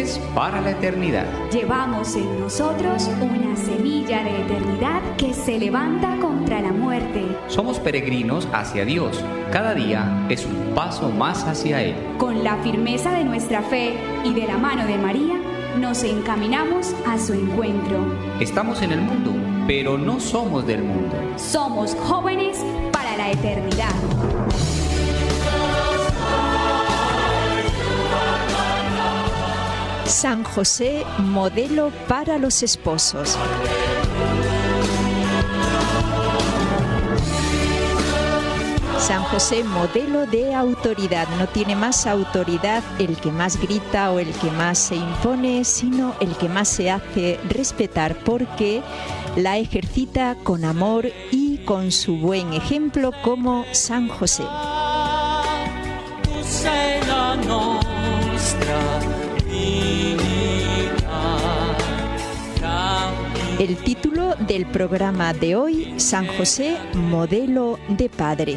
jóvenes para la eternidad. Llevamos en nosotros una semilla de eternidad que se levanta contra la muerte. Somos peregrinos hacia Dios. Cada día es un paso más hacia Él. Con la firmeza de nuestra fe y de la mano de María, nos encaminamos a su encuentro. Estamos en el mundo, pero no somos del mundo. Somos jóvenes para la eternidad. San José, modelo para los esposos. San José, modelo de autoridad. No tiene más autoridad el que más grita o el que más se impone, sino el que más se hace respetar, porque la ejercita con amor y con su buen ejemplo, como San José. El título del programa de hoy, San José, modelo de padre.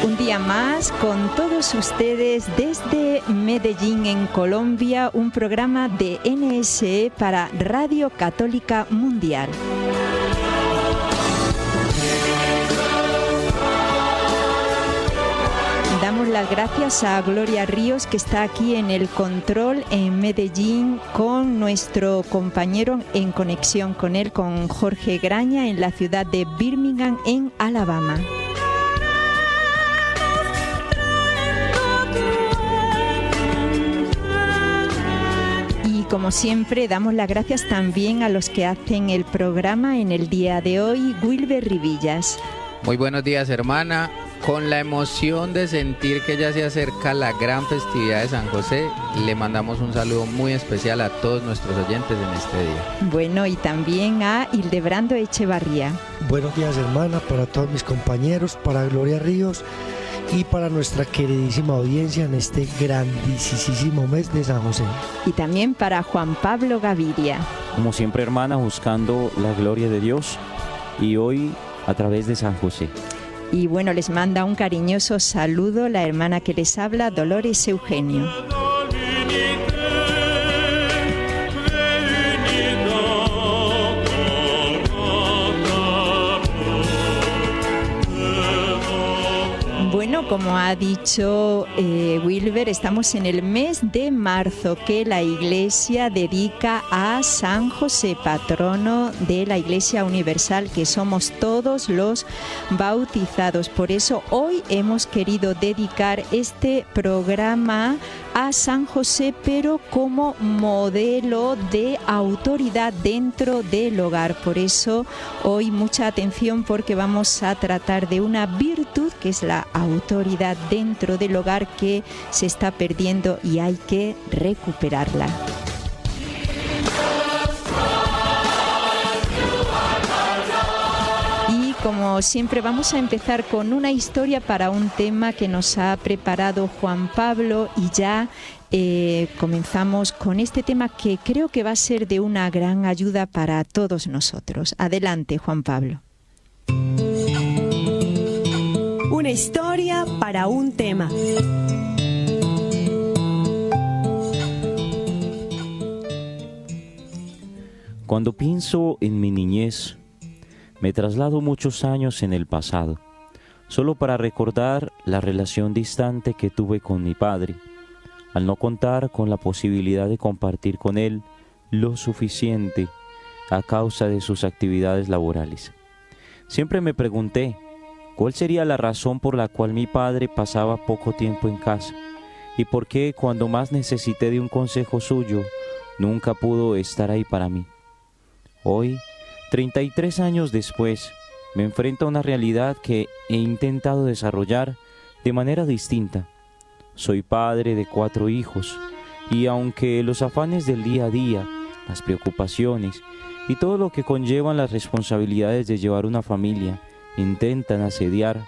Un día más con todos ustedes desde Medellín, en Colombia, un programa de NSE para Radio Católica Mundial. Damos las gracias a Gloria Ríos, que está aquí en el control en Medellín, con nuestro compañero en conexión con él, con Jorge Graña, en la ciudad de Birmingham, en Alabama. Y como siempre, damos las gracias también a los que hacen el programa en el día de hoy. Wilber Rivillas. Muy buenos días, hermana. Con la emoción de sentir que ya se acerca la gran festividad de San José, le mandamos un saludo muy especial a todos nuestros oyentes en este día. Bueno, y también a Hildebrando Echevarría. Buenos días, hermana, para todos mis compañeros, para Gloria Ríos y para nuestra queridísima audiencia en este grandísimo mes de San José. Y también para Juan Pablo Gaviria. Como siempre, hermana, buscando la gloria de Dios, y hoy a través de San José. Y bueno, les manda un cariñoso saludo la hermana que les habla, Dolores Eugenio. Bueno, como ha dicho Wilber, estamos en el mes de marzo, que la Iglesia dedica a San José, patrono de la Iglesia Universal, que somos todos los bautizados. Por eso hoy hemos querido dedicar este programa a San José, pero como modelo de autoridad dentro del hogar. Por eso hoy mucha atención, porque vamos a tratar de una virtud que es la autoridad dentro del hogar, que se está perdiendo y hay que recuperarla. Y como siempre vamos a empezar con una historia para un tema que nos ha preparado Juan Pablo, y ya comenzamos con este tema que creo que va a ser de una gran ayuda para todos nosotros. Adelante, Juan Pablo. Una historia para un tema. Cuando pienso en mi niñez, me traslado muchos años en el pasado, solo para recordar la relación distante que tuve con mi padre, al no contar con la posibilidad de compartir con él lo suficiente a causa de sus actividades laborales. Siempre me pregunté cuál sería la razón por la cual mi padre pasaba poco tiempo en casa, y por qué cuando más necesité de un consejo suyo, nunca pudo estar ahí para mí. Hoy, 33 años después, me enfrento a una realidad que he intentado desarrollar de manera distinta. Soy padre de 4 hijos, y aunque los afanes del día a día, las preocupaciones y todo lo que conllevan las responsabilidades de llevar una familia intentan asediar,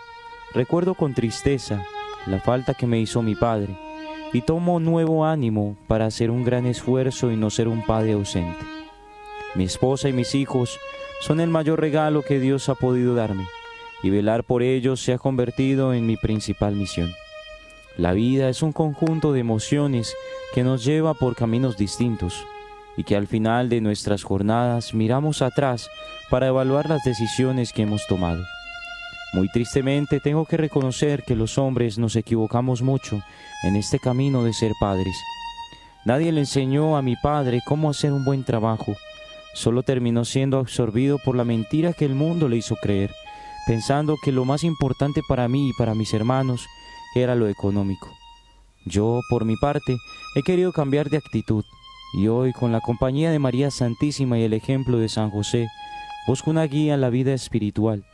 recuerdo con tristeza la falta que me hizo mi padre, y tomo nuevo ánimo para hacer un gran esfuerzo y no ser un padre ausente. Mi esposa y mis hijos son el mayor regalo que Dios ha podido darme, y velar por ellos se ha convertido en mi principal misión. La vida es un conjunto de emociones que nos lleva por caminos distintos y que al final de nuestras jornadas miramos atrás para evaluar las decisiones que hemos tomado. Muy tristemente tengo que reconocer que los hombres nos equivocamos mucho en este camino de ser padres. Nadie le enseñó a mi padre cómo hacer un buen trabajo. Solo terminó siendo absorbido por la mentira que el mundo le hizo creer, pensando que lo más importante para mí y para mis hermanos era lo económico. Yo, por mi parte, he querido cambiar de actitud y hoy, con la compañía de María Santísima y el ejemplo de San José, busco una guía en la vida espiritual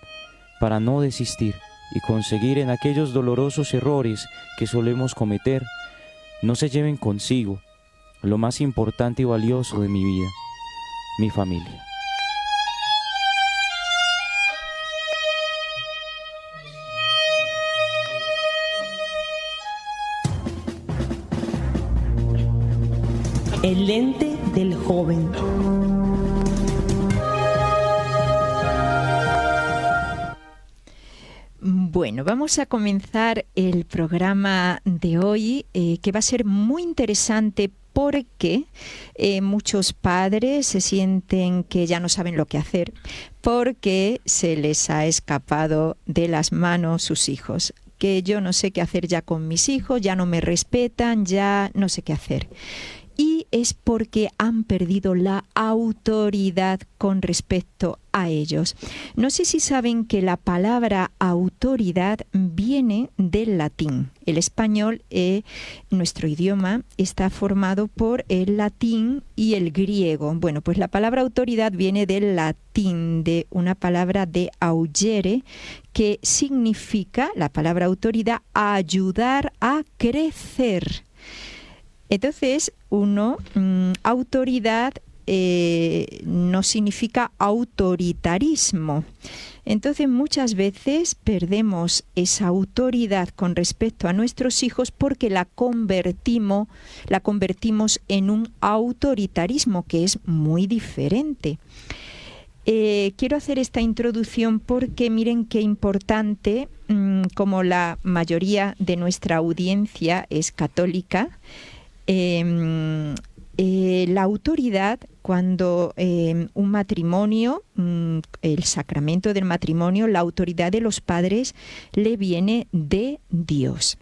para no desistir y conseguir en aquellos dolorosos errores que solemos cometer, no se lleven consigo lo más importante y valioso de mi vida, mi familia. El lente del joven. Bueno, vamos a comenzar el programa de hoy, que va a ser muy interesante porque muchos padres se sienten que ya no saben lo que hacer porque se les ha escapado de las manos sus hijos. Que yo no sé qué hacer ya con mis hijos, ya no me respetan, ya no sé qué hacer. Y es porque han perdido la autoridad con respecto a ellos. No sé si saben que la palabra autoridad viene del latín. El español, nuestro idioma, está formado por el latín y el griego. Bueno, pues la palabra autoridad viene del latín, de una palabra de augere, que significa, la palabra autoridad, ayudar a crecer. Entonces, autoridad no significa autoritarismo. Entonces, muchas veces perdemos esa autoridad con respecto a nuestros hijos porque la convertimos en un autoritarismo que es muy diferente. Quiero hacer esta introducción porque miren qué importante, como la mayoría de nuestra audiencia es católica, la autoridad, cuando un matrimonio, el sacramento del matrimonio, la autoridad de los padres le viene de Dios.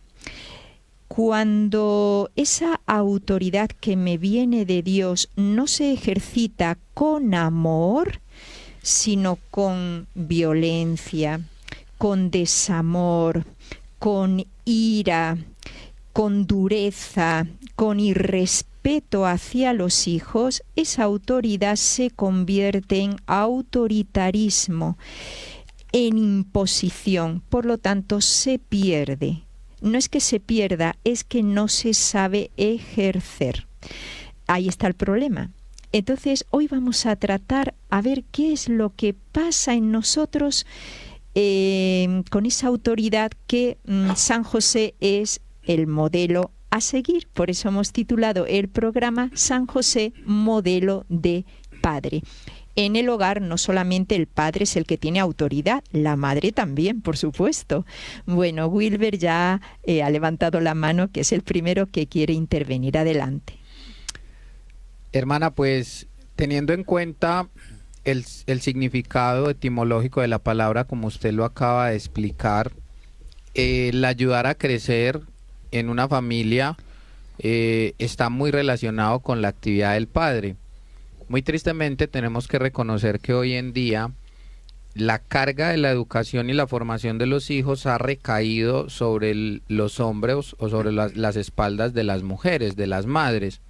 Cuando esa autoridad que me viene de Dios no se ejercita con amor, sino con violencia, con desamor, con ira, con dureza, con irrespeto hacia los hijos, esa autoridad se convierte en autoritarismo, en imposición, por lo tanto se pierde. No es que se pierda, es que no se sabe ejercer. Ahí está el problema. Entonces, hoy vamos a tratar a ver qué es lo que pasa en nosotros con esa autoridad que San José es el modelo a seguir. Por eso hemos titulado el programa San José, modelo de padre. En el hogar no solamente el padre es el que tiene autoridad, la madre también, por supuesto. Bueno, Wilber ya ha levantado la mano, que es el primero que quiere intervenir. Adelante. Hermana, pues teniendo en cuenta el significado etimológico de la palabra, como usted lo acaba de explicar, el ayudar a crecer en una familia está muy relacionado con la actividad del padre. Muy tristemente tenemos que reconocer que hoy en día la carga de la educación y la formación de los hijos ha recaído sobre los hombros o sobre las espaldas de las mujeres, de las madres.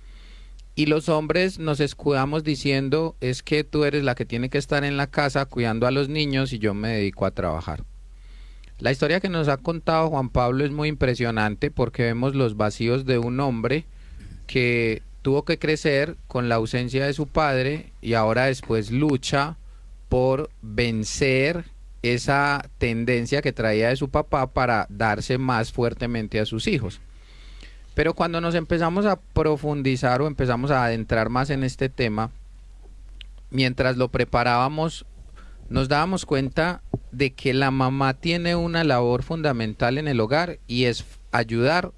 Y los hombres nos escudamos diciendo, es que tú eres la que tiene que estar en la casa cuidando a los niños y yo me dedico a trabajar. La historia que nos ha contado Juan Pablo es muy impresionante porque vemos los vacíos de un hombre que tuvo que crecer con la ausencia de su padre y ahora después lucha por vencer esa tendencia que traía de su papá para darse más fuertemente a sus hijos. Pero cuando nos empezamos a profundizar o empezamos a adentrar más en este tema, mientras lo preparábamos, nos dábamos cuenta de que la mamá tiene una labor fundamental en el hogar y es ayudar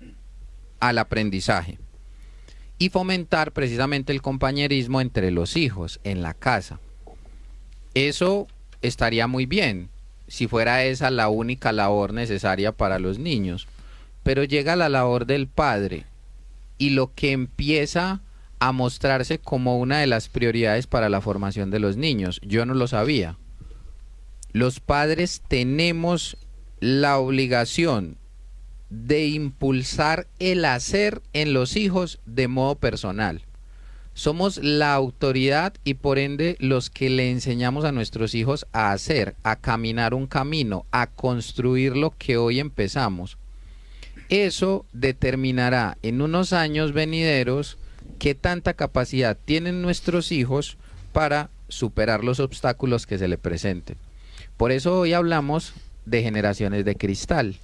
al aprendizaje y fomentar precisamente el compañerismo entre los hijos en la casa. Eso estaría muy bien si fuera esa la única labor necesaria para los niños, pero llega la labor del padre y lo que empieza a mostrarse como una de las prioridades para la formación de los niños. Yo no lo sabía. Los padres tenemos la obligación de impulsar el hacer en los hijos de modo personal. Somos la autoridad y por ende los que le enseñamos a nuestros hijos a hacer, a caminar un camino, a construir lo que hoy empezamos. Eso determinará en unos años venideros qué tanta capacidad tienen nuestros hijos para superar los obstáculos que se le presenten. Por eso hoy hablamos de generaciones de cristal,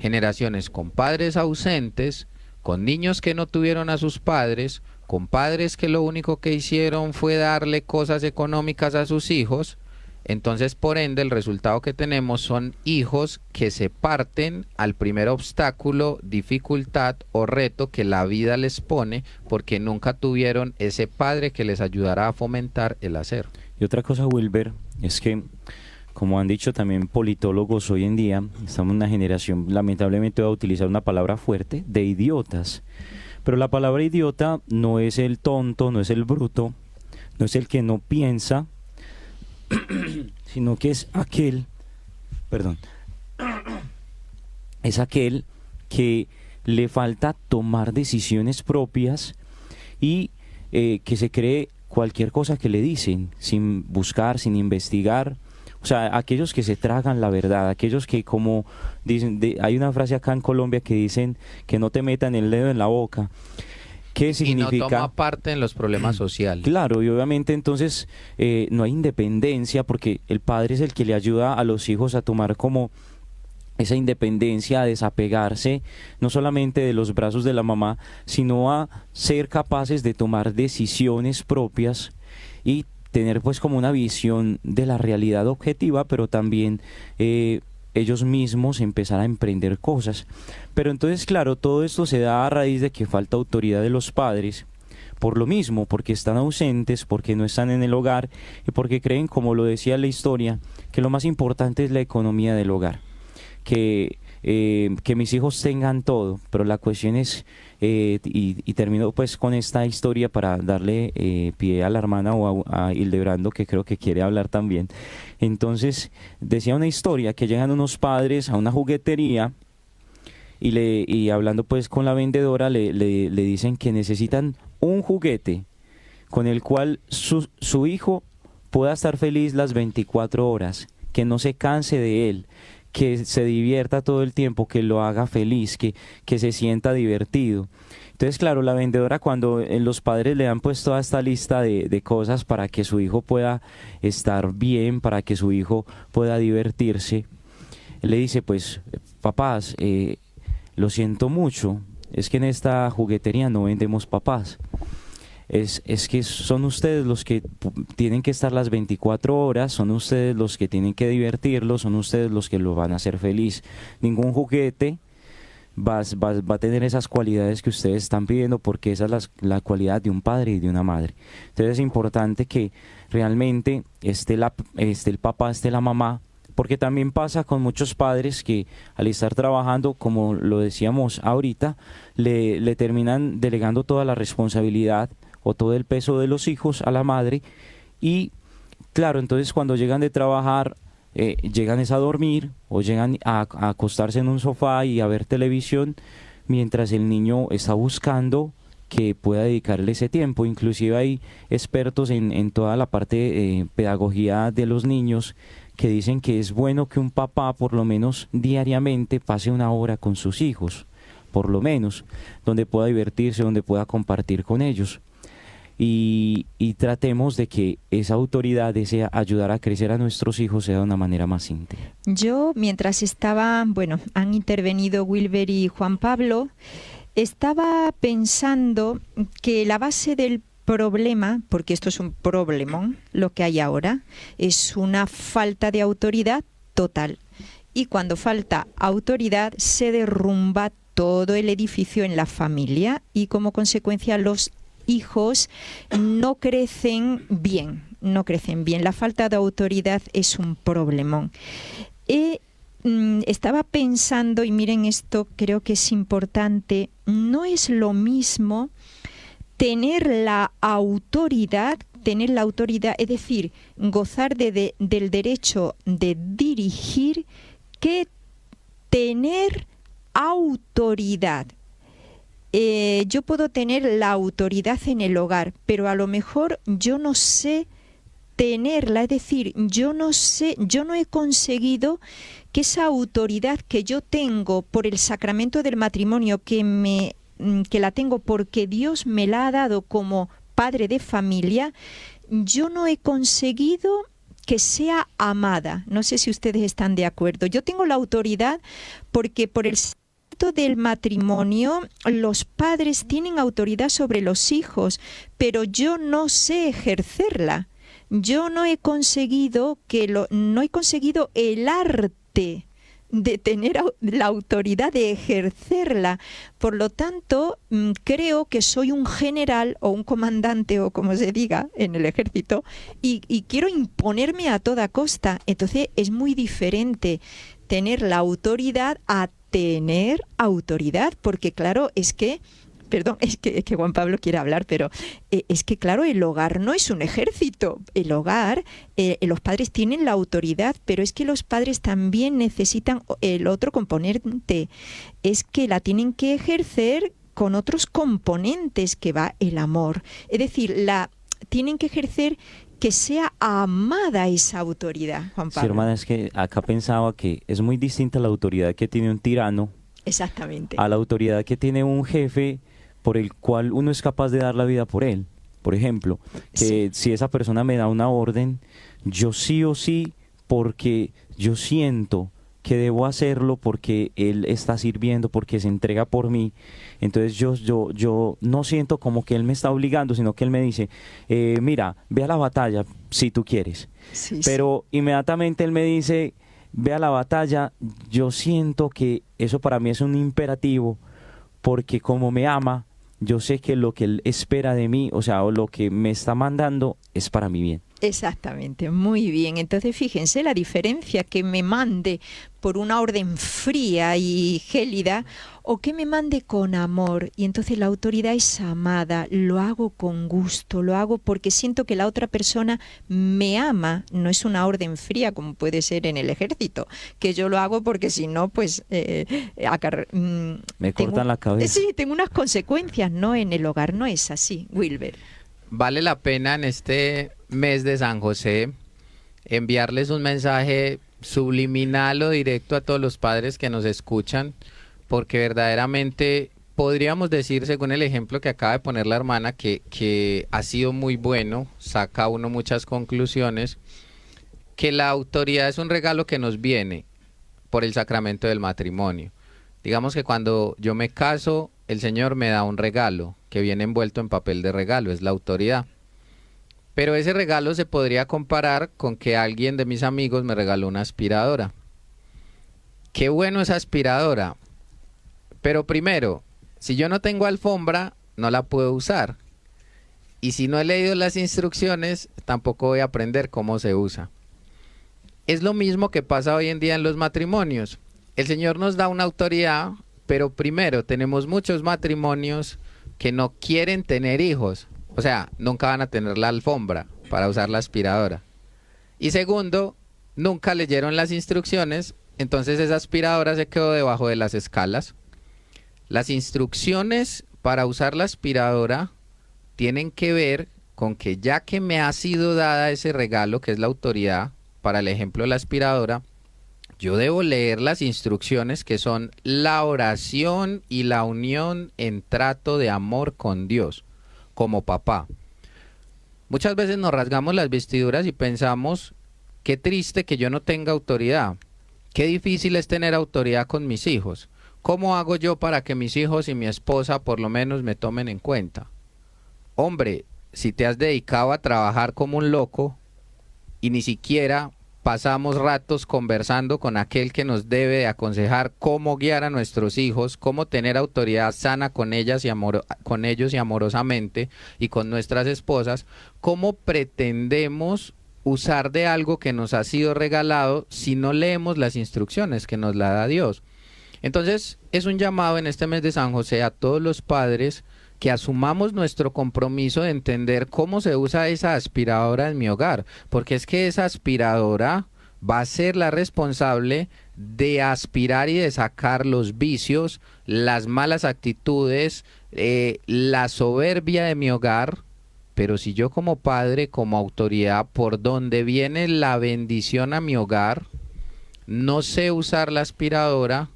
generaciones con padres ausentes, con niños que no tuvieron a sus padres, con padres que lo único que hicieron fue darle cosas económicas a sus hijos. Entonces, por ende, el resultado que tenemos son hijos que se parten al primer obstáculo, dificultad o reto que la vida les pone porque nunca tuvieron ese padre que les ayudara a fomentar el hacer. Y otra cosa, Wilber, es que, como han dicho también politólogos hoy en día, estamos en una generación, lamentablemente voy a utilizar una palabra fuerte, de idiotas. Pero la palabra idiota no es el tonto, no es el bruto, no es el que no piensa, sino que es aquel, es aquel que le falta tomar decisiones propias y que se cree cualquier cosa que le dicen, sin buscar, sin investigar. O sea, aquellos que se tragan la verdad, aquellos que, como dicen, hay una frase acá en Colombia que dicen que no te metan el dedo en la boca. ¿Qué significa? Y no toma parte en los problemas sociales. Claro, y obviamente entonces no hay independencia porque el padre es el que le ayuda a los hijos a tomar como esa independencia, a desapegarse no solamente de los brazos de la mamá, sino a ser capaces de tomar decisiones propias y tener pues como una visión de la realidad objetiva, pero también ellos mismos empezar a emprender cosas. Pero entonces, claro, todo esto se da a raíz de que falta autoridad de los padres, por lo mismo, porque están ausentes, porque no están en el hogar y porque creen, como lo decía la historia, que lo más importante es la economía del hogar, que mis hijos tengan todo, pero la cuestión es, y termino pues con esta historia para darle pie a la hermana o a Hildebrando, que creo que quiere hablar también. Entonces decía una historia que llegan unos padres a una juguetería y hablando pues con la vendedora le dicen que necesitan un juguete con el cual su hijo pueda estar feliz las 24 horas, que no se canse de él, que se divierta todo el tiempo, que lo haga feliz, que se sienta divertido. Entonces, claro, la vendedora, cuando los padres le dan pues toda esta lista de cosas para que su hijo pueda estar bien, para que su hijo pueda divertirse, le dice, pues, papás, lo siento mucho, es que en esta juguetería no vendemos papás. Es que son ustedes los que tienen que estar las 24 horas, son ustedes los que tienen que divertirlo, son ustedes los que lo van a hacer feliz. Ningún juguete va a tener esas cualidades que ustedes están pidiendo, porque esa es la cualidad de un padre y de una madre. Entonces es importante que realmente esté el papá, esté la mamá, porque también pasa con muchos padres que al estar trabajando, como lo decíamos ahorita, le terminan delegando toda la responsabilidad o todo el peso de los hijos a la madre, y claro, entonces cuando llegan de trabajar, llegan a dormir o llegan a acostarse en un sofá y a ver televisión, mientras el niño está buscando que pueda dedicarle ese tiempo. Inclusive hay expertos en toda la parte pedagogía de los niños que dicen que es bueno que un papá por lo menos diariamente pase una hora con sus hijos, por lo menos, donde pueda divertirse, donde pueda compartir con ellos. Y tratemos de que esa autoridad, ese ayudar a crecer a nuestros hijos, sea de una manera más íntegra. Yo, mientras estaba, han intervenido Wilber y Juan Pablo, estaba pensando que la base del problema, porque esto es un problemón, lo que hay ahora, es una falta de autoridad total. Y cuando falta autoridad, se derrumba todo el edificio en la familia y como consecuencia los hijos no crecen bien, La falta de autoridad es un problemón. Estaba pensando, y miren esto, creo que es importante, no es lo mismo tener la autoridad, es decir, gozar del derecho de dirigir, que tener autoridad. Yo puedo tener la autoridad en el hogar, pero a lo mejor yo no sé tenerla, es decir, yo no he conseguido que esa autoridad que yo tengo por el sacramento del matrimonio, que la tengo porque Dios me la ha dado como padre de familia, yo no he conseguido que sea amada. No sé si ustedes están de acuerdo. Yo tengo la autoridad porque por el sacramento del matrimonio los padres tienen autoridad sobre los hijos, pero yo no sé ejercerla. Yo no he conseguido el arte de tener la autoridad de ejercerla. Por lo tanto, creo que soy un general o un comandante o como se diga en el ejército y quiero imponerme a toda costa. Entonces es muy diferente tener la autoridad a tener autoridad, porque claro, es que Juan Pablo quiere hablar, pero es que claro, el hogar no es un ejército. El hogar, los padres tienen la autoridad, pero es que los padres también necesitan el otro componente, es que la tienen que ejercer con otros componentes, que va el amor. Es decir, tienen que ejercer que sea amada esa autoridad, Juan Pablo. Sí, hermana, es que acá pensaba que es muy distinta la autoridad que tiene un tirano. Exactamente. A la autoridad que tiene un jefe por el cual uno es capaz de dar la vida por él. Por ejemplo, que si esa persona me da una orden, yo sí o sí, porque yo siento que debo hacerlo, porque él está sirviendo, porque se entrega por mí. Entonces yo no siento como que él me está obligando, sino que él me dice, mira, ve a la batalla si tú quieres. Sí, pero inmediatamente él me dice, ve a la batalla, yo siento que eso para mí es un imperativo, porque como me ama, yo sé que lo que él espera de mí, o sea, o lo que me está mandando es para mi bien. Exactamente, muy bien. Entonces fíjense la diferencia, que me mande por una orden fría y gélida o que me mande con amor. Y entonces la autoridad es amada, lo hago con gusto, lo hago porque siento que la otra persona me ama. No es una orden fría como puede ser en el ejército, que yo lo hago porque si no, pues me cortan la cabeza. Sí, tengo unas consecuencias, ¿no? En el hogar no es así, Wilber. Vale la pena en este mes de San José enviarles un mensaje subliminal o directo a todos los padres que nos escuchan, porque verdaderamente podríamos decir, según el ejemplo que acaba de poner la hermana, que ha sido muy bueno, saca uno muchas conclusiones, que la autoridad es un regalo que nos viene por el sacramento del matrimonio. Digamos que cuando yo me caso, el Señor me da un regalo que viene envuelto en papel de regalo, es la autoridad. Pero ese regalo se podría comparar con que alguien de mis amigos me regaló una aspiradora. Qué bueno esa aspiradora. Pero primero, si yo no tengo alfombra, no la puedo usar. Y si no he leído las instrucciones, tampoco voy a aprender cómo se usa. Es lo mismo que pasa hoy en día en los matrimonios. El Señor nos da una autoridad, pero primero tenemos muchos matrimonios que no quieren tener hijos. O sea, nunca van a tener la alfombra para usar la aspiradora. Y segundo, nunca leyeron las instrucciones, entonces esa aspiradora se quedó debajo de las escalas. Las instrucciones para usar la aspiradora tienen que ver con que ya que me ha sido dada ese regalo, que es la autoridad, para el ejemplo de la aspiradora, yo debo leer las instrucciones, que son la oración y la unión en trato de amor con Dios, como papá. Muchas veces nos rasgamos las vestiduras y pensamos, qué triste que yo no tenga autoridad, qué difícil es tener autoridad con mis hijos. ¿Cómo hago yo para que mis hijos y mi esposa por lo menos me tomen en cuenta? Hombre, si te has dedicado a trabajar como un loco y ni siquiera pasamos ratos conversando con aquel que nos debe de aconsejar cómo guiar a nuestros hijos, cómo tener autoridad sana con ellas y con ellos y amorosamente, y con nuestras esposas, cómo pretendemos usar de algo que nos ha sido regalado si no leemos las instrucciones que nos la da Dios. Entonces, es un llamado en este mes de San José a todos los padres que asumamos nuestro compromiso de entender cómo se usa esa aspiradora en mi hogar, porque es que esa aspiradora va a ser la responsable de aspirar y de sacar los vicios, las malas actitudes, la soberbia de mi hogar. Pero si yo como padre, como autoridad, por donde viene la bendición a mi hogar, no sé usar la aspiradora,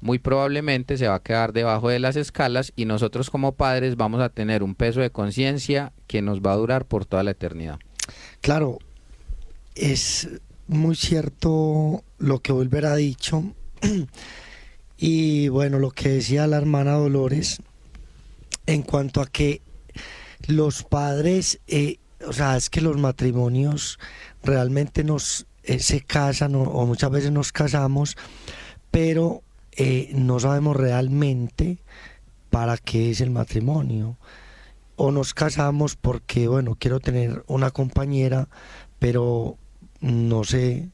muy probablemente se va a quedar debajo de las escalas y nosotros como padres vamos a tener un peso de conciencia que nos va a durar por toda la eternidad. Claro, es muy cierto lo que Wilber ha dicho. Y bueno, lo que decía la hermana Dolores en cuanto a que los padres, o sea, es que los matrimonios realmente se casan o muchas veces nos casamos, pero no sabemos realmente para qué es el matrimonio. O nos casamos porque, bueno, quiero tener una compañera, pero no sé,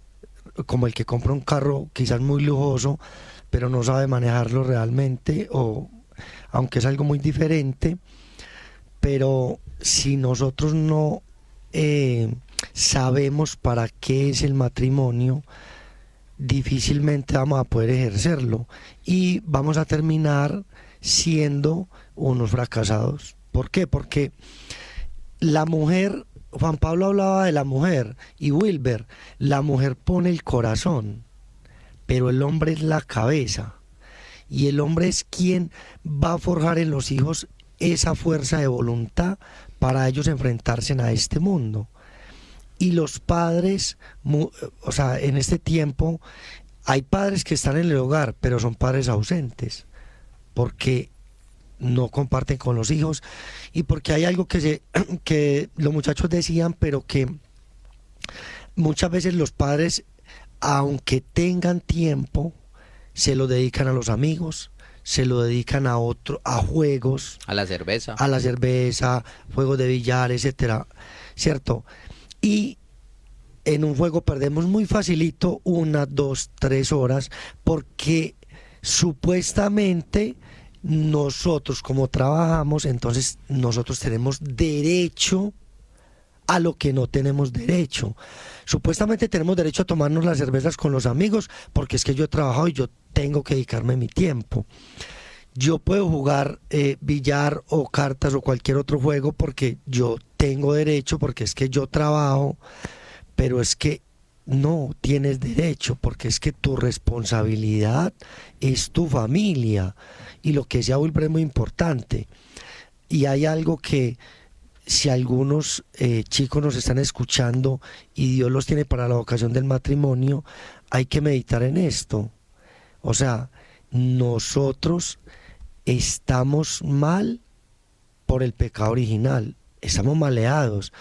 como el que compra un carro quizás muy lujoso, pero no sabe manejarlo realmente, o aunque es algo muy diferente. Pero si nosotros no sabemos para qué es el matrimonio, difícilmente vamos a poder ejercerlo y vamos a terminar siendo unos fracasados. ¿Por qué? Porque la mujer, Juan Pablo hablaba de la mujer y Wilber, la mujer pone el corazón, pero el hombre es la cabeza, y el hombre es quien va a forjar en los hijos esa fuerza de voluntad para ellos enfrentarse a este mundo. Y los padres, o sea, en este tiempo hay padres que están en el hogar, pero son padres ausentes, porque no comparten con los hijos y porque hay algo que los muchachos decían, pero que muchas veces los padres, aunque tengan tiempo, se lo dedican a los amigos, se lo dedican a juegos, a la cerveza, juegos de billar, etcétera, ¿cierto? Y en un juego perdemos muy facilito 1, 2, 3 horas, porque supuestamente nosotros, como trabajamos, entonces nosotros tenemos derecho a lo que no tenemos derecho. Supuestamente tenemos derecho a tomarnos las cervezas con los amigos, porque es que yo he trabajado y yo tengo que dedicarme mi tiempo. Yo puedo jugar billar o cartas o cualquier otro juego porque yo tengo derecho, porque es que yo trabajo, pero es que no tienes derecho, porque es que tu responsabilidad es tu familia. Y lo que decía Wilber es muy importante. Y hay algo que, si algunos chicos nos están escuchando y Dios los tiene para la vocación del matrimonio, hay que meditar en esto. O sea, nosotros estamos mal por el pecado original, estamos maleados,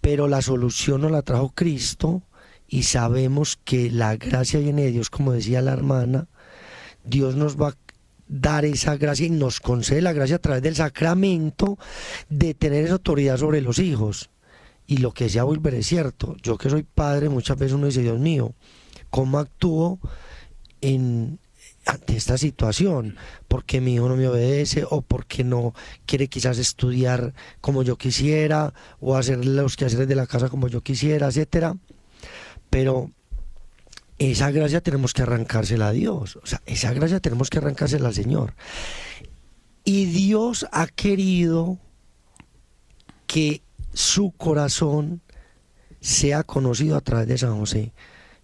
pero la solución nos la trajo Cristo y sabemos que la gracia viene de Dios, como decía la hermana. Dios nos va a dar esa gracia y nos concede la gracia a través del sacramento de tener esa autoridad sobre los hijos. Y lo que decía Wilber es cierto. Yo que soy padre, muchas veces uno dice, Dios mío, ¿cómo actúo ante esta situación? Porque mi hijo no me obedece, o porque no quiere quizás estudiar como yo quisiera, o hacer los quehaceres de la casa como yo quisiera, etcétera. Pero esa gracia tenemos que arrancársela a Dios, o sea, esa gracia tenemos que arrancársela al Señor. Y Dios ha querido que su corazón sea conocido a través de San José.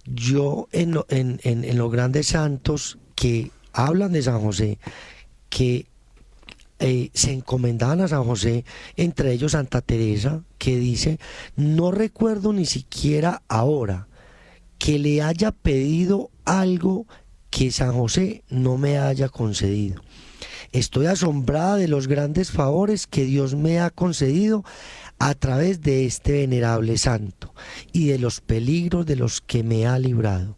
Yo en los grandes santos que hablan de San José, que se encomendaban a San José, entre ellos Santa Teresa, que dice, no recuerdo ni siquiera ahora que le haya pedido algo que San José no me haya concedido. Estoy asombrada de los grandes favores que Dios me ha concedido a través de este venerable santo y de los peligros de los que me ha librado,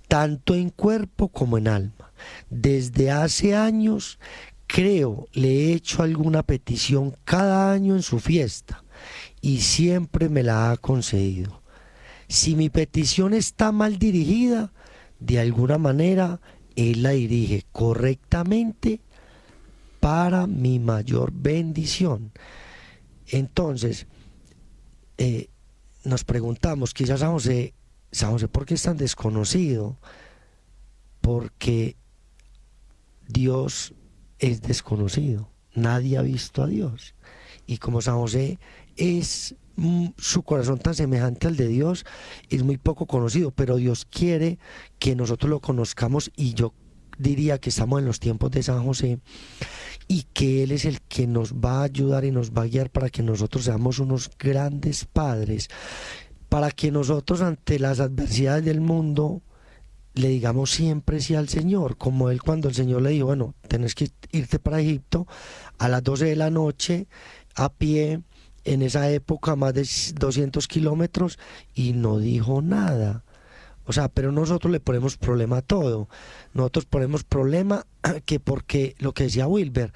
tanto en cuerpo como en alma. Desde hace años, creo, le he hecho alguna petición cada año en su fiesta y siempre me la ha concedido. Si mi petición está mal dirigida, de alguna manera Él la dirige correctamente para mi mayor bendición. Entonces, nos preguntamos, quizás San José, ¿por qué es tan desconocido? Porque Dios es desconocido, nadie ha visto a Dios. Y como San José es su corazón tan semejante al de Dios, es muy poco conocido, pero Dios quiere que nosotros lo conozcamos, y yo diría que estamos en los tiempos de San José y que Él es el que nos va a ayudar y nos va a guiar para que nosotros seamos unos grandes padres, para que nosotros ante las adversidades del mundo le digamos siempre sí al Señor, como Él cuando el Señor le dijo, bueno, tenés que irte para Egipto a las 12 de la noche a pie, en esa época más de 200 kilómetros, y no dijo nada. O sea, pero nosotros le ponemos problema a todo. Nosotros ponemos problema que porque, lo que decía Wilber,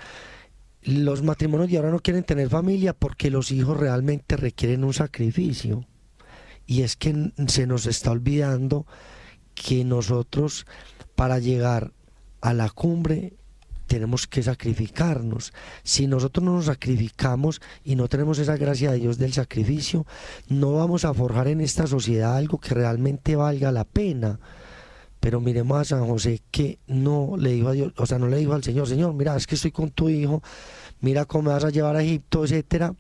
los matrimonios de ahora no quieren tener familia porque los hijos realmente requieren un sacrificio. Y es que se nos está olvidando que nosotros, para llegar a la cumbre, tenemos que sacrificarnos. Si nosotros no nos sacrificamos y no tenemos esa gracia de Dios del sacrificio, no vamos a forjar en esta sociedad algo que realmente valga la pena. Pero miremos a San José, que no le dijo a Dios, o sea, no le dijo al Señor, Señor, mira, es que estoy con tu hijo, mira cómo me vas a llevar a Egipto, etcétera.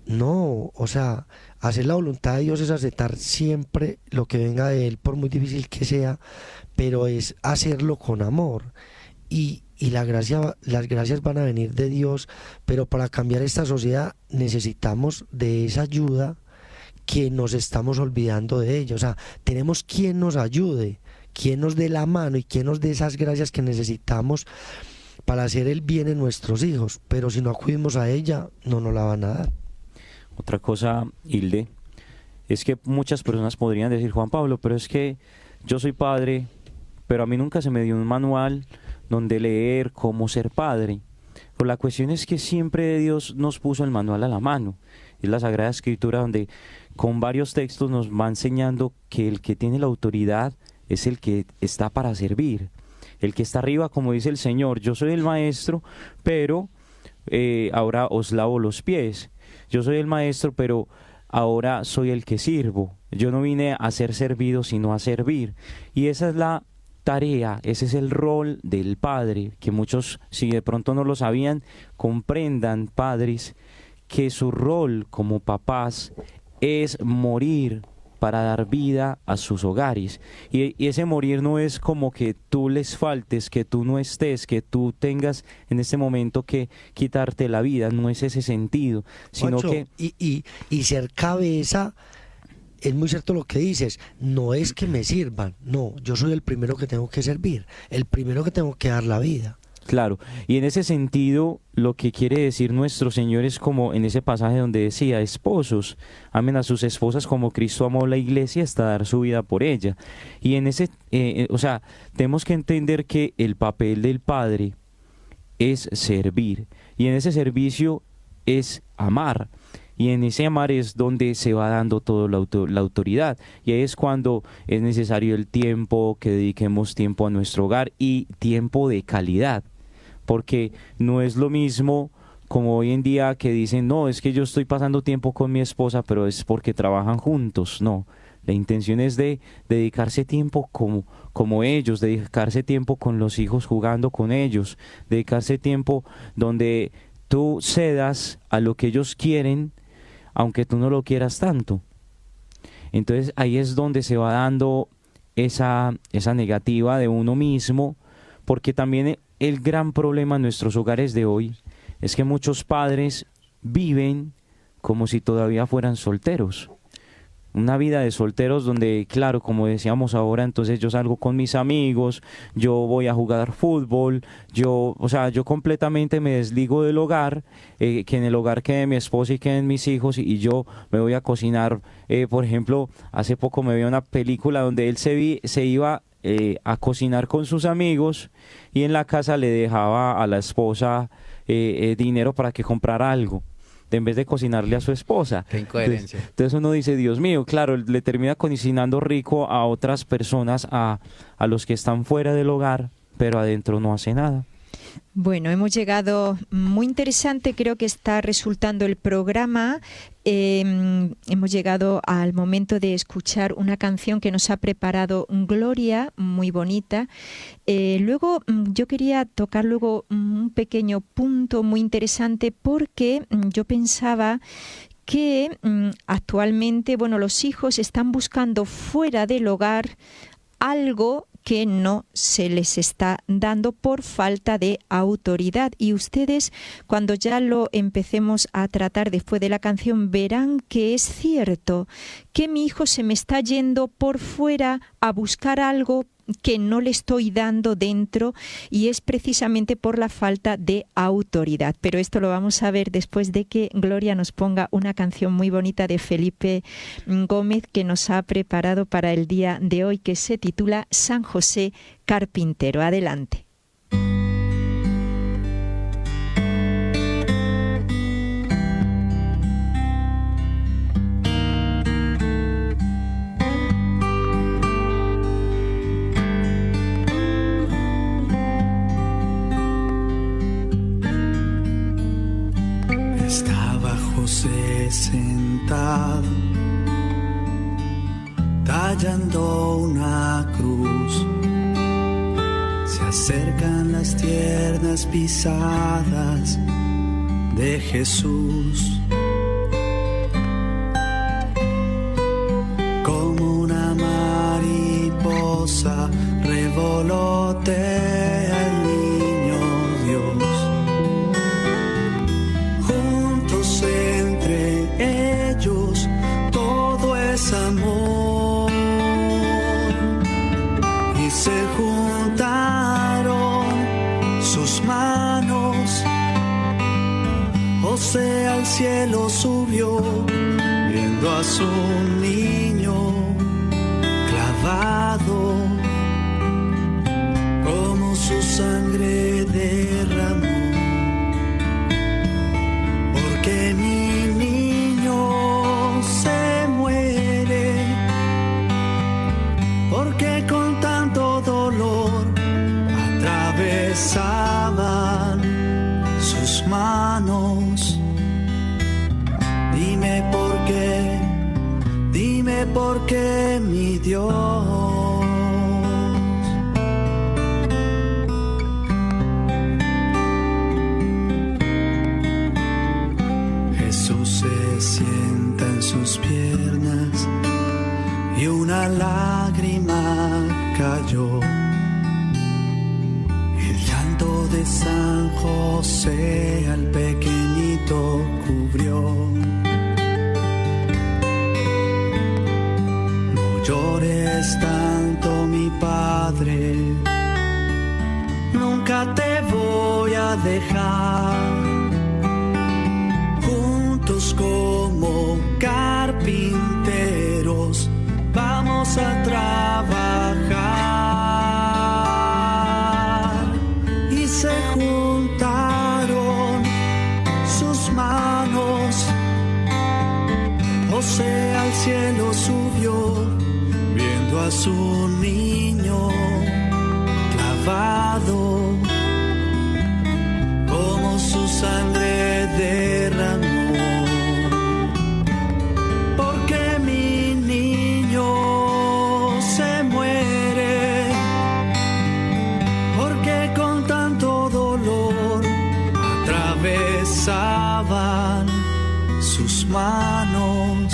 No, o sea, hacer la voluntad de Dios es aceptar siempre lo que venga de Él, por muy difícil que sea, pero es hacerlo con amor. Y las gracias van a venir de Dios, pero para cambiar esta sociedad necesitamos de esa ayuda que nos estamos olvidando de ella. O sea, tenemos quien nos ayude, quien nos dé la mano y quien nos dé esas gracias que necesitamos para hacer el bien en nuestros hijos, pero si no acudimos a ella, no nos la van a dar. Otra cosa, Hilde, es que muchas personas podrían decir, Juan Pablo, pero es que yo soy padre, pero a mí nunca se me dio un manual donde leer cómo ser padre. Pero la cuestión es que siempre Dios nos puso el manual a la mano. Es la Sagrada Escritura donde con varios textos nos va enseñando que el que tiene la autoridad es el que está para servir. El que está arriba, como dice el Señor, yo soy el maestro, pero ahora os lavo los pies. Yo soy el maestro, pero ahora soy el que sirvo. Yo no vine a ser servido, sino a servir. Y esa es la tarea, ese es el rol del padre, que muchos, si de pronto no lo sabían, comprendan, padres, que su rol como papás es morir para dar vida a sus hogares. Y ese morir no es como que tú les faltes, que tú no estés, que tú tengas en este momento que quitarte la vida, no es ese sentido, sino Juancho, que... Y ser cabeza, es muy cierto lo que dices, no es que me sirvan, no, yo soy el primero que tengo que servir, el primero que tengo que dar la vida. Claro, y en ese sentido lo que quiere decir nuestro Señor es como en ese pasaje donde decía, esposos, amen a sus esposas como Cristo amó la iglesia hasta dar su vida por ella. Y en ese, o sea, tenemos que entender que el papel del padre es servir, y en ese servicio es amar. Y en ese amar es donde se va dando toda la autoridad. Y ahí es cuando es necesario el tiempo, que dediquemos tiempo a nuestro hogar y tiempo de calidad. Porque no es lo mismo como hoy en día que dicen, no, es que yo estoy pasando tiempo con mi esposa, pero es porque trabajan juntos. No, la intención es de dedicarse tiempo como ellos, dedicarse tiempo con los hijos jugando con ellos, dedicarse tiempo donde tú cedas a lo que ellos quieren, aunque tú no lo quieras tanto. Entonces ahí es donde se va dando esa negativa de uno mismo, porque también el gran problema en nuestros hogares de hoy es que muchos padres viven como si todavía fueran solteros. una vida de solteros donde, claro, como decíamos ahora, entonces yo salgo con mis amigos, yo voy a jugar fútbol, yo completamente me desligo del hogar, que en el hogar quede mi esposa y queden mis hijos, y yo me voy a cocinar. Por ejemplo, hace poco me vi una película donde él se iba a cocinar con sus amigos y en la casa le dejaba a la esposa dinero para que comprara algo, en vez de cocinarle a su esposa. Qué incoherencia. Entonces uno dice, Dios mío, claro, le termina cocinando rico a otras personas, a los que están fuera del hogar, pero adentro no hace nada. Bueno, hemos llegado, muy interesante creo que está resultando el programa. Hemos llegado al momento de escuchar una canción que nos ha preparado Gloria, muy bonita. Luego yo quería tocar un pequeño punto muy interesante, porque yo pensaba que actualmente, los hijos están buscando fuera del hogar algo que no se les está dando por falta de autoridad. Y ustedes, cuando ya lo empecemos a tratar después de la canción, verán que es cierto, que mi hijo se me está yendo por fuera a buscar algo que no le estoy dando dentro, y es precisamente por la falta de autoridad. Pero esto lo vamos a ver después de que Gloria nos ponga una canción muy bonita de Felipe Gómez que nos ha preparado para el día de hoy, que se titula San José Carpintero. Adelante. Estaba José sentado, tallando una cruz. Se acercan las tiernas pisadas de Jesús. Como una mariposa revolotea el niño Dios. Juntos entre ellos todo es amor. Y se juntaron sus manos. José al cielo subió, viendo a su niño clavado, como su sangre derramó. Porque mi niño se muere, porque con tanto dolor atravesaban sus manos. Dime por qué, mi Dios. Jesús se sienta en sus piernas y una lágrima cayó. El llanto de San José al pequeñito cubrió. No llores tanto, mi padre, nunca te voy a dejar. Juntos como carpinteros vamos a trabajar. Y se juntaron sus manos. José al cielo subió, viendo a su niño clavado, como su sangre derramó. Porque mi niño se muere, porque con tanto dolor atravesaban sus manos.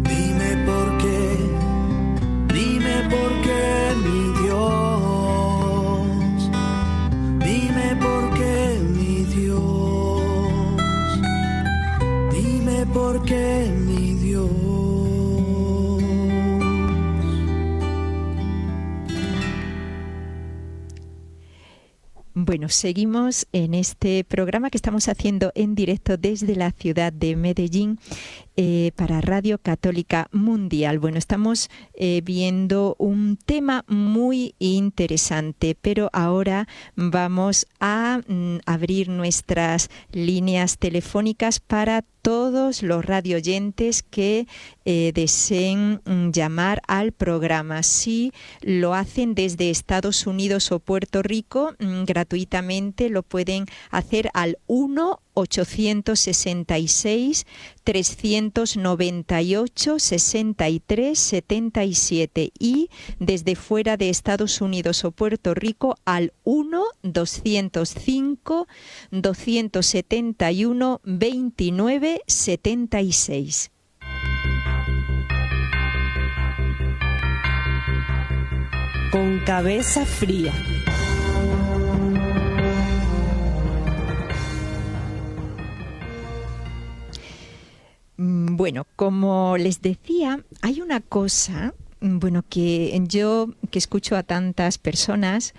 Dime por qué, mi Dios. Dime por qué, mi Dios. Bueno, seguimos en este programa que estamos haciendo en directo desde la ciudad de Medellín para Radio Católica Mundial. Bueno, estamos viendo un tema muy interesante, pero ahora vamos a abrir nuestras líneas telefónicas para todos los radioyentes que deseen llamar al programa. Si lo hacen desde Estados Unidos o Puerto Rico, gratuitamente lo pueden hacer al 1-866-398-6377 y desde fuera de Estados Unidos o Puerto Rico al 1-205-271-2976. Con cabeza fría. Bueno, como les decía, hay una cosa, que yo que escucho a tantas personas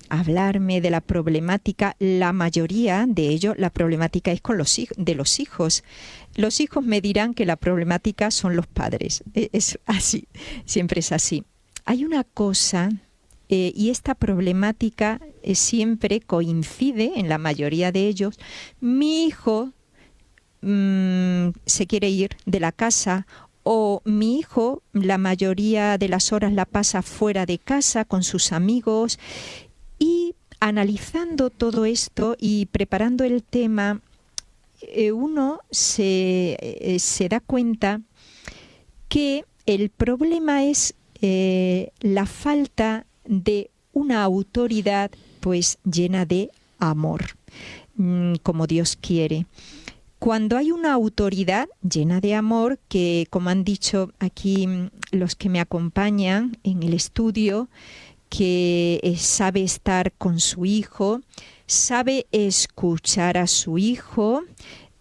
hablarme de la problemática, la mayoría de ello, la problemática es con los hijos. Los hijos me dirán que la problemática son los padres. Es así, siempre es así. Hay una cosa, y esta problemática siempre coincide en la mayoría de ellos. Mi hijo se quiere ir de la casa, o mi hijo la mayoría de las horas la pasa fuera de casa con sus amigos. Y analizando todo esto y preparando el tema, uno se da cuenta que el problema es la falta de una autoridad pues llena de amor, como Dios quiere. Cuando hay una autoridad llena de amor, que como han dicho aquí los que me acompañan en el estudio, que sabe estar con su hijo, sabe escuchar a su hijo,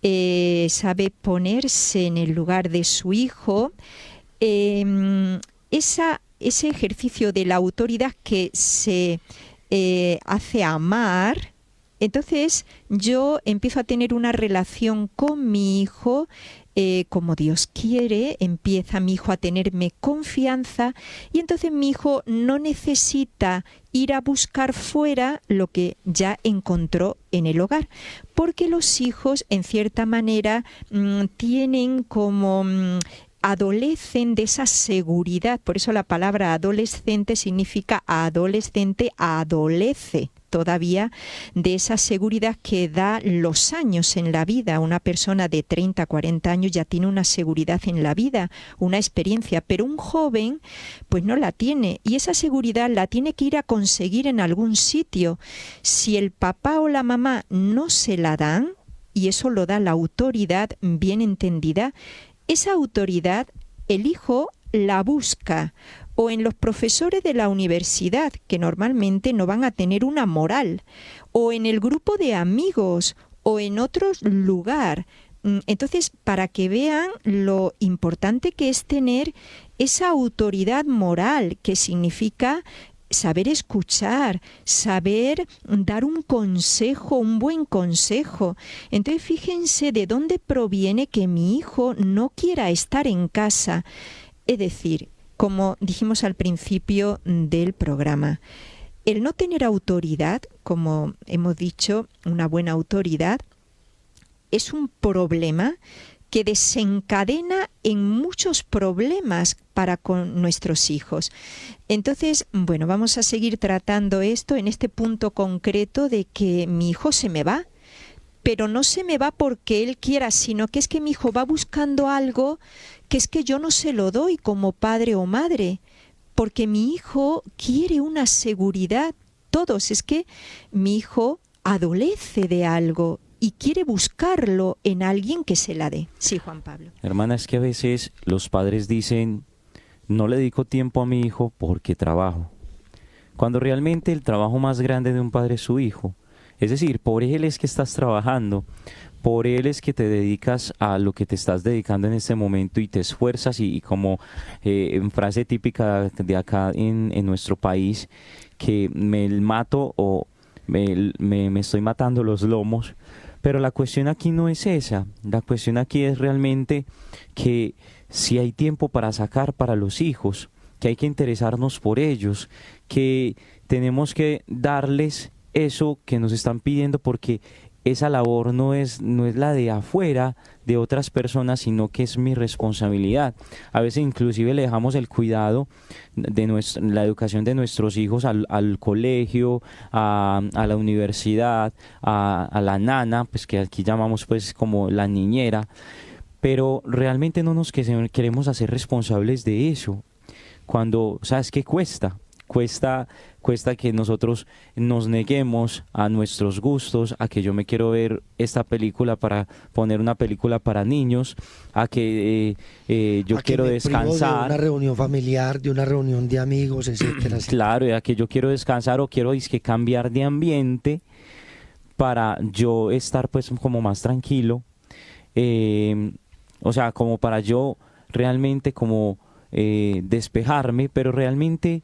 sabe ponerse en el lugar de su hijo, ese ejercicio de la autoridad que se hace amar. Entonces yo empiezo a tener una relación con mi hijo como Dios quiere, empieza mi hijo a tenerme confianza y entonces mi hijo no necesita ir a buscar fuera lo que ya encontró en el hogar, porque los hijos en cierta manera tienen como adolecen de esa seguridad. Por eso la palabra adolescente significa adolescente, adolece todavía de esa seguridad que da los años en la vida. Una persona de 30, 40 años ya tiene una seguridad en la vida, una experiencia, pero un joven pues no la tiene, y esa seguridad la tiene que ir a conseguir en algún sitio. Si el papá o la mamá no se la dan, y eso lo da la autoridad bien entendida, esa autoridad el hijo la busca o en los profesores de la universidad, que normalmente no van a tener una moral, o en el grupo de amigos, o en otro lugar. Entonces, para que vean lo importante que es tener esa autoridad moral, que significa saber escuchar, saber dar un consejo, un buen consejo. Entonces, fíjense de dónde proviene que mi hijo no quiera estar en casa. Es decir, como dijimos al principio del programa, el no tener autoridad, como hemos dicho, una buena autoridad, es un problema que desencadena en muchos problemas para con nuestros hijos. Entonces, bueno, vamos a seguir tratando esto en este punto concreto de que mi hijo se me va, pero no se me va porque él quiera, sino que es que mi hijo va buscando algo que es que yo no se lo doy como padre o madre, porque mi hijo quiere una seguridad. Todos, es que mi hijo adolece de algo y quiere buscarlo en alguien que se la dé. Sí, Juan Pablo. Hermana, es que a veces los padres dicen, no le dedico tiempo a mi hijo porque trabajo, cuando realmente el trabajo más grande de un padre es su hijo. Es decir, por él es que estás trabajando, por él es que te dedicas a lo que te estás dedicando en este momento y te esfuerzas y como en frase típica de acá en nuestro país, que me mato o me estoy matando los lomos. Pero la cuestión aquí no es esa, la cuestión aquí es realmente que si hay tiempo para sacar para los hijos, que hay que interesarnos por ellos, que tenemos que darles eso que nos están pidiendo, porque esa labor no es la de afuera de otras personas, sino que es mi responsabilidad. A veces inclusive le dejamos el cuidado de la educación de nuestros hijos al colegio, a la universidad, a la nana, pues que aquí llamamos pues como la niñera, pero realmente no nos queremos hacer responsables de eso. Cuando, ¿sabes qué cuesta? Cuesta que nosotros nos neguemos a nuestros gustos, a que yo me quiero ver esta película para poner una película para niños, a que yo quiero descansar. De una reunión familiar, de una reunión de amigos, etcétera. Claro, a que yo quiero descansar o quiero cambiar de ambiente para yo estar pues como más tranquilo. O sea, como para yo realmente como despejarme, pero realmente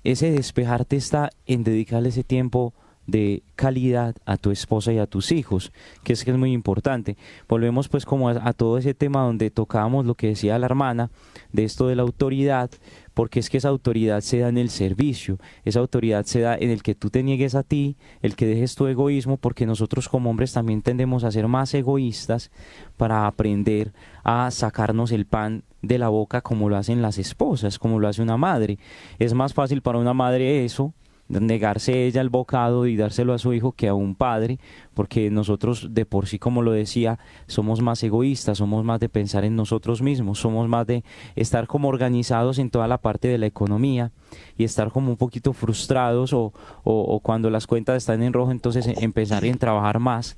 ese despejarte está en dedicarle ese tiempo de calidad a tu esposa y a tus hijos, que es muy importante. Volvemos pues como a todo ese tema donde tocábamos lo que decía la hermana, de esto de la autoridad, porque es que esa autoridad se da en el servicio, esa autoridad se da en el que tú te niegues a ti, el que dejes tu egoísmo, porque nosotros como hombres también tendemos a ser más egoístas para aprender a sacarnos el pan de la boca como lo hacen las esposas, como lo hace una madre. Es más fácil para una madre eso, negarse ella el bocado y dárselo a su hijo, que a un padre, porque nosotros de por sí, como lo decía, somos más egoístas, somos más de pensar en nosotros mismos, somos más de estar como organizados en toda la parte de la economía y estar como un poquito frustrados o cuando las cuentas están en rojo, entonces empezar en trabajar más,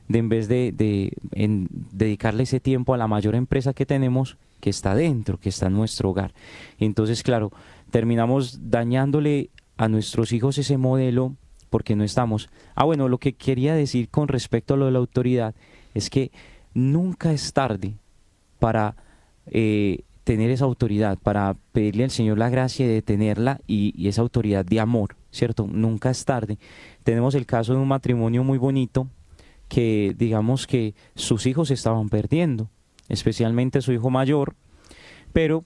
en vez de dedicarle ese tiempo a la mayor empresa que tenemos, que está dentro, que está en nuestro hogar. Entonces, claro, terminamos dañándole a nuestros hijos ese modelo porque no estamos. Bueno, lo que quería decir con respecto a lo de la autoridad es que nunca es tarde para tener esa autoridad, para pedirle al Señor la gracia de tenerla y esa autoridad de amor, ¿cierto? Nunca es tarde. Tenemos el caso de un matrimonio muy bonito que digamos que sus hijos estaban perdiendo, especialmente su hijo mayor, pero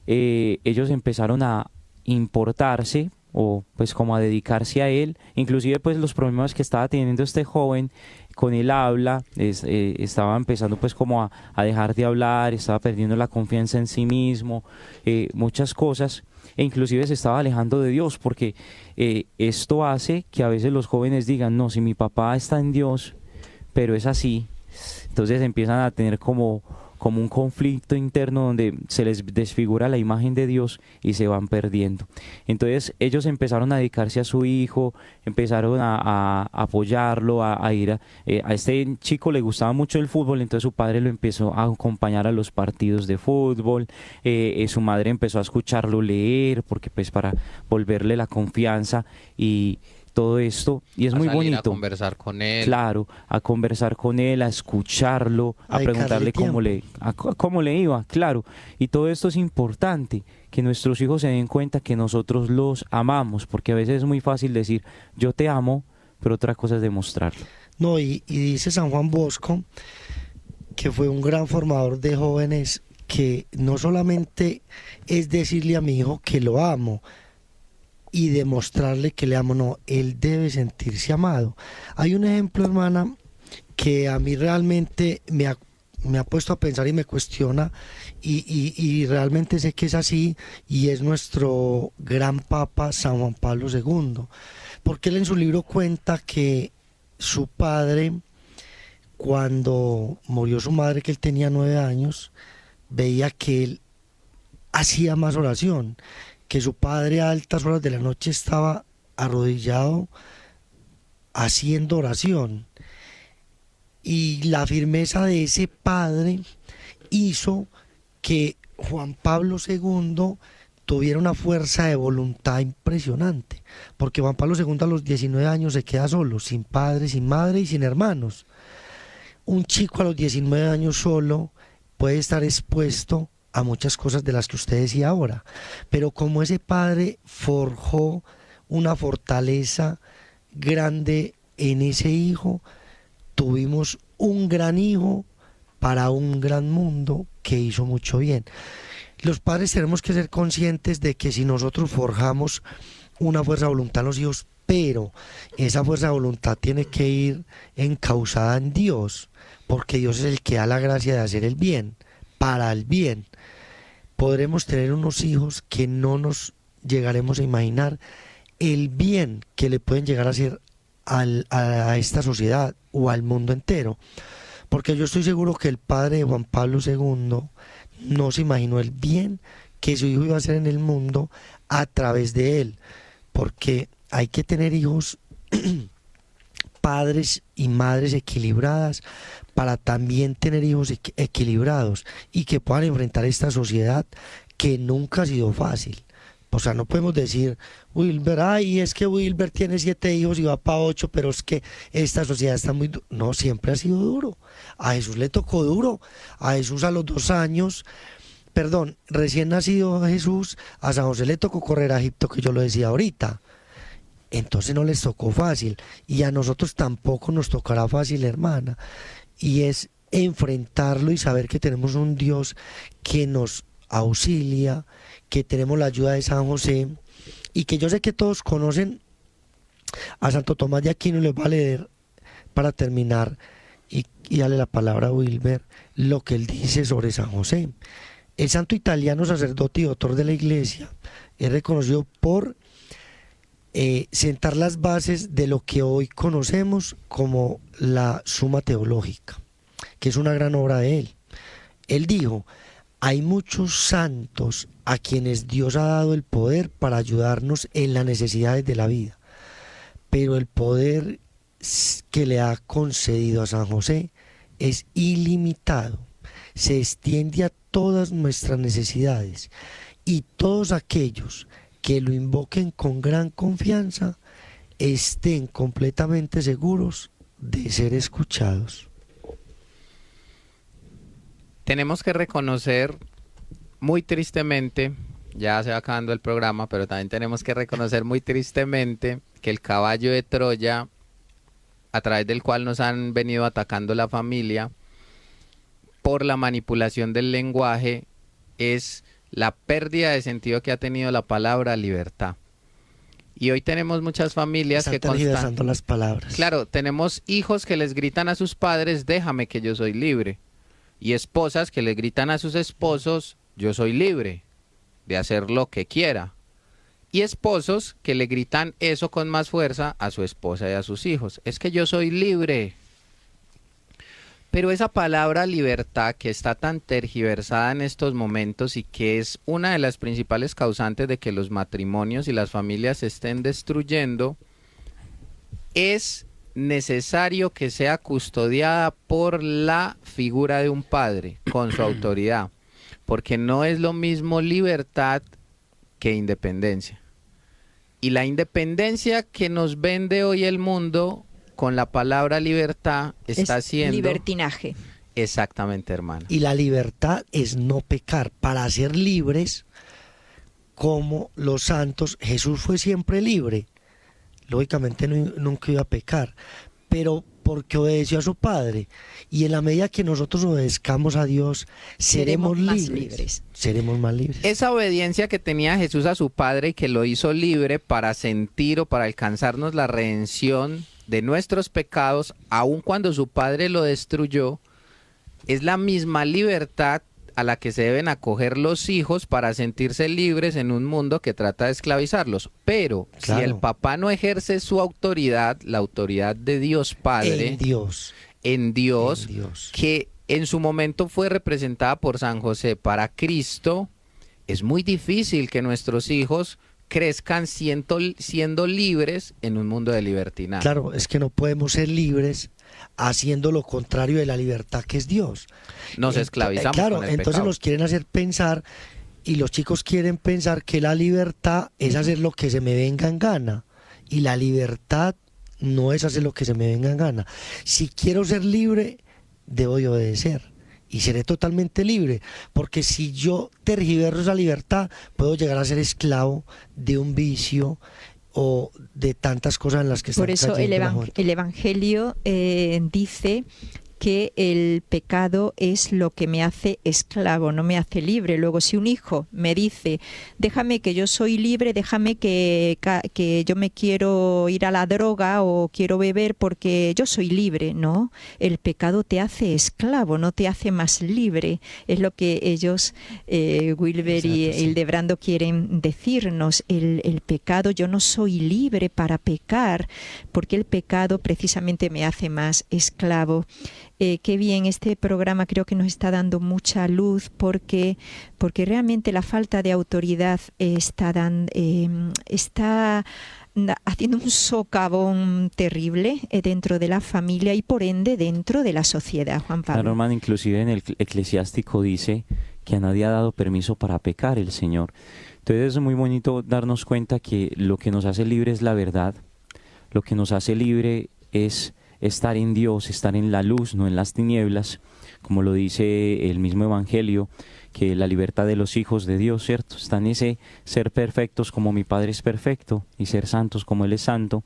ellos empezaron a importarse o pues como a dedicarse a él, inclusive pues los problemas que estaba teniendo este joven con el habla, estaba empezando pues como a dejar de hablar, estaba perdiendo la confianza en sí mismo, muchas cosas, e inclusive se estaba alejando de Dios, porque esto hace que a veces los jóvenes digan, no, si mi papá está en Dios, pero es así, entonces empiezan a tener como un conflicto interno donde se les desfigura la imagen de Dios y se van perdiendo. Entonces ellos empezaron a dedicarse a su hijo, empezaron a apoyarlo, a ir a este chico le gustaba mucho el fútbol, entonces su padre lo empezó a acompañar a los partidos de fútbol, su madre empezó a escucharlo leer, porque pues para volverle la confianza y todo esto, y es muy bonito. A conversar con él. Claro, a conversar con él, a escucharlo, a preguntarle cómo le iba, claro. Y todo esto es importante, que nuestros hijos se den cuenta que nosotros los amamos, porque a veces es muy fácil decir, yo te amo, pero otra cosa es demostrarlo. No, y dice San Juan Bosco, que fue un gran formador de jóvenes, que no solamente es decirle a mi hijo que lo amo, y demostrarle que le amo, no, él debe sentirse amado. Hay un ejemplo, hermana, que a mí realmente me ha puesto a pensar y me cuestiona, y realmente sé que es así, y es nuestro gran Papa San Juan Pablo II, porque él en su libro cuenta que su padre, cuando murió su madre, que él tenía 9 años, veía que él hacía más oración, que su padre a altas horas de la noche estaba arrodillado haciendo oración, y la firmeza de ese padre hizo que Juan Pablo II tuviera una fuerza de voluntad impresionante, porque Juan Pablo II a los 19 años se queda solo, sin padre, sin madre y sin hermanos. Un chico a los 19 años solo puede estar expuesto a muchas cosas de las que usted decía ahora, pero como ese padre forjó una fortaleza grande en ese hijo, tuvimos un gran hijo para un gran mundo que hizo mucho bien. Los padres tenemos que ser conscientes de que si nosotros forjamos una fuerza de voluntad en los hijos, pero esa fuerza de voluntad tiene que ir encauzada en Dios, porque Dios es el que da la gracia de hacer el bien, para el bien. Podremos tener unos hijos que no nos llegaremos a imaginar el bien que le pueden llegar a hacer a esta sociedad o al mundo entero. Porque yo estoy seguro que el padre de Juan Pablo II no se imaginó el bien que su hijo iba a hacer en el mundo a través de él. Porque hay que tener hijos, padres y madres equilibradas, para también tener hijos equilibrados y que puedan enfrentar esta sociedad que nunca ha sido fácil. O sea, no podemos decir, Wilber, ay, es que Wilber tiene 7 hijos y va para 8, pero es que esta sociedad está muy dura. No, siempre ha sido duro. A Jesús le tocó duro. A Jesús a los 2 años, recién nacido Jesús, a San José le tocó correr a Egipto, que yo lo decía ahorita. Entonces no les tocó fácil. Y a nosotros tampoco nos tocará fácil, hermana. Y es enfrentarlo y saber que tenemos un Dios que nos auxilia, que tenemos la ayuda de San José, y que yo sé que todos conocen a Santo Tomás de Aquino, y les va a leer para terminar y darle la palabra a Wilber lo que él dice sobre San José. El santo italiano, sacerdote y doctor de la Iglesia, es reconocido por sentar las bases de lo que hoy conocemos como la Suma Teológica, que es una gran obra de él. Él dijo: hay muchos santos a quienes Dios ha dado el poder para ayudarnos en las necesidades de la vida, pero el poder que le ha concedido a San José es ilimitado, se extiende a todas nuestras necesidades, y todos aquellos que lo invoquen con gran confianza estén completamente seguros de ser escuchados. Tenemos que reconocer muy tristemente, ya se va acabando el programa, pero también tenemos que reconocer muy tristemente que el caballo de Troya, a través del cual nos han venido atacando la familia, por la manipulación del lenguaje, es la pérdida de sentido que ha tenido la palabra libertad. Y hoy tenemos muchas familias que tergiversando las palabras. Claro, tenemos hijos que les gritan a sus padres: déjame, que yo soy libre. Y esposas que le gritan a sus esposos: yo soy libre de hacer lo que quiera. Y esposos que le gritan eso con más fuerza a su esposa y a sus hijos: es que yo soy libre. Pero esa palabra libertad, que está tan tergiversada en estos momentos y que es una de las principales causantes de que los matrimonios y las familias se estén destruyendo, es necesario que sea custodiada por la figura de un padre con su autoridad, porque no es lo mismo libertad que independencia. Y la independencia que nos vende hoy el mundo con la palabra libertad está siendo libertinaje. Exactamente, hermano. Y la libertad es no pecar. Para ser libres como los santos, Jesús fue siempre libre. Lógicamente nunca iba a pecar, pero porque obedeció a su Padre. Y en la medida que nosotros obedezcamos a Dios, seremos libres. Seremos más libres. Esa obediencia que tenía Jesús a su Padre y que lo hizo libre para sentir o para alcanzarnos la redención de nuestros pecados, aun cuando su Padre lo destruyó, es la misma libertad a la que se deben acoger los hijos para sentirse libres en un mundo que trata de esclavizarlos. Pero claro, si el papá no ejerce su autoridad, la autoridad de Dios Padre, en Dios, que en su momento fue representada por San José para Cristo, es muy difícil que nuestros hijos crezcan siendo libres en un mundo de libertinaje. Claro, es que no podemos ser libres haciendo lo contrario de la libertad que es Dios. Nos esclavizamos claro, con el entonces pecado. Nos quieren hacer pensar, y los chicos quieren pensar que la libertad es hacer lo que se me venga en gana, y la libertad no es hacer lo que se me venga en gana. Si quiero ser libre, debo de obedecer, y seré totalmente libre, porque si yo tergiverso esa libertad, puedo llegar a ser esclavo de un vicio o de tantas cosas en las que están Por eso cayendo el Evangelio dice que el pecado es lo que me hace esclavo, no me hace libre. Luego, si un hijo me dice, déjame que yo soy libre, déjame que yo me quiero ir a la droga o quiero beber porque yo soy libre, no, el pecado te hace esclavo, no te hace más libre. Es lo que ellos, Wilber y Hildebrando, quieren decirnos. El pecado, yo no soy libre para pecar, porque el pecado precisamente me hace más esclavo. Qué bien, este programa creo que nos está dando mucha luz porque realmente la falta de autoridad está haciendo un socavón terrible dentro de la familia y por ende dentro de la sociedad, Juan Pablo. Claro, hermano, inclusive en el eclesiástico dice que a nadie ha dado permiso para pecar el Señor. Entonces es muy bonito darnos cuenta que lo que nos hace libre es la verdad, lo que nos hace libre es estar en Dios, estar en la luz, no en las tinieblas, como lo dice el mismo Evangelio, que la libertad de los hijos de Dios, ¿cierto? Está en ese ser perfectos como mi Padre es perfecto y ser santos como Él es santo,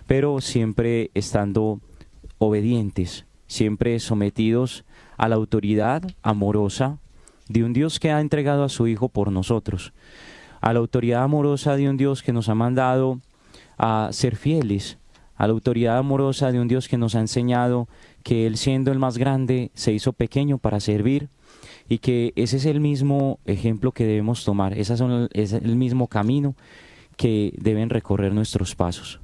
pero siempre estando obedientes, siempre sometidos a la autoridad amorosa de un Dios que ha entregado a su Hijo por nosotros, a la autoridad amorosa de un Dios que nos ha mandado a ser fieles, a la autoridad amorosa de un Dios que nos ha enseñado que Él, siendo el más grande, se hizo pequeño para servir, y que ese es el mismo ejemplo que debemos tomar, es el mismo camino que deben recorrer nuestros pasos.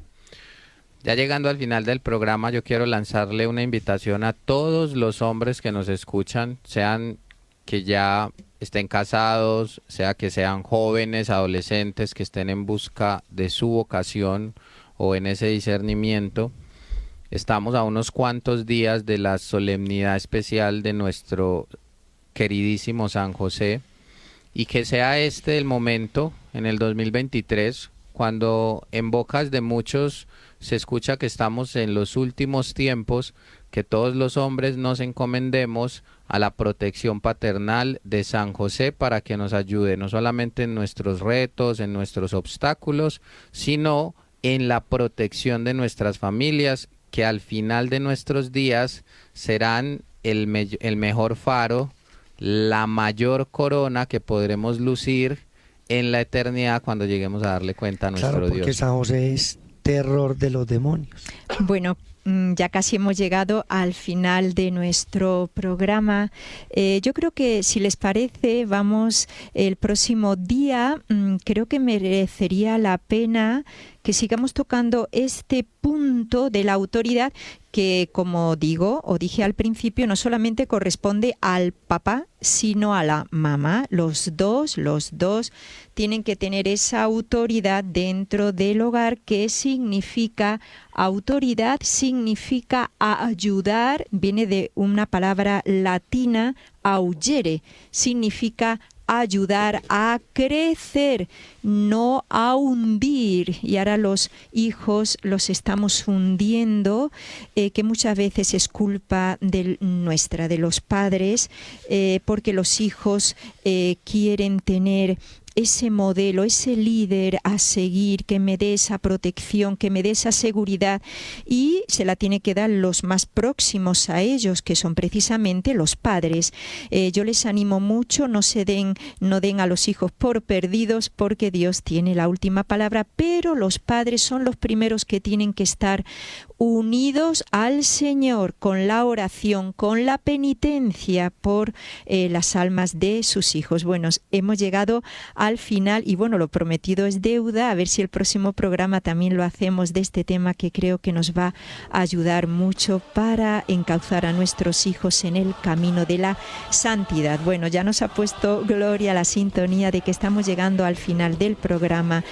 Ya llegando al final del programa, yo quiero lanzarle una invitación a todos los hombres que nos escuchan, sean que ya estén casados, sea que sean jóvenes, adolescentes, que estén en busca de su vocación o en ese discernimiento. Estamos a unos cuantos días de la solemnidad especial de nuestro queridísimo San José, y que sea este el momento en el 2023 cuando en bocas de muchos se escucha que estamos en los últimos tiempos, que todos los hombres nos encomendemos a la protección paternal de San José para que nos ayude no solamente en nuestros retos, en nuestros obstáculos, sino en la protección de nuestras familias, que al final de nuestros días serán el mejor faro, la mayor corona que podremos lucir en la eternidad cuando lleguemos a darle cuenta a nuestro Dios. Porque San José es terror de los demonios. Bueno, ya casi hemos llegado al final de nuestro programa. Yo creo que, si les parece, vamos el próximo día. Creo que merecería la pena que sigamos tocando este punto de la autoridad que, como digo o dije al principio, no solamente corresponde al papá, sino a la mamá. Los dos tienen que tener esa autoridad dentro del hogar. ¿Qué significa autoridad? Significa ayudar, viene de una palabra latina, augere, significa ayudar a crecer, no a hundir. Y ahora los hijos los estamos hundiendo, que muchas veces es culpa de los padres, porque los hijos quieren tener ese modelo, ese líder a seguir, que me dé esa protección, que me dé esa seguridad, y se la tiene que dar los más próximos a ellos, que son precisamente los padres. Yo les animo mucho, no den a los hijos por perdidos, porque Dios tiene la última palabra, pero los padres son los primeros que tienen que estar unidos al Señor con la oración, con la penitencia por las almas de sus hijos. Bueno, hemos llegado al final y bueno, lo prometido es deuda. A ver si el próximo programa también lo hacemos de este tema, que creo que nos va a ayudar mucho para encauzar a nuestros hijos en el camino de la santidad. Bueno, ya nos ha puesto Gloria la sintonía de que estamos llegando al final del programa.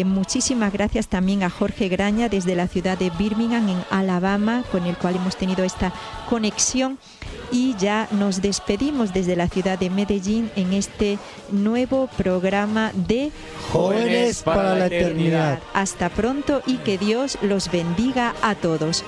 Muchísimas gracias también a Jorge Graña desde la ciudad de Birmingham, en Alabama, con el cual hemos tenido esta conexión, y ya nos despedimos desde la ciudad de Medellín en este nuevo programa de Jóvenes para la Eternidad. Hasta pronto y que Dios los bendiga a todos.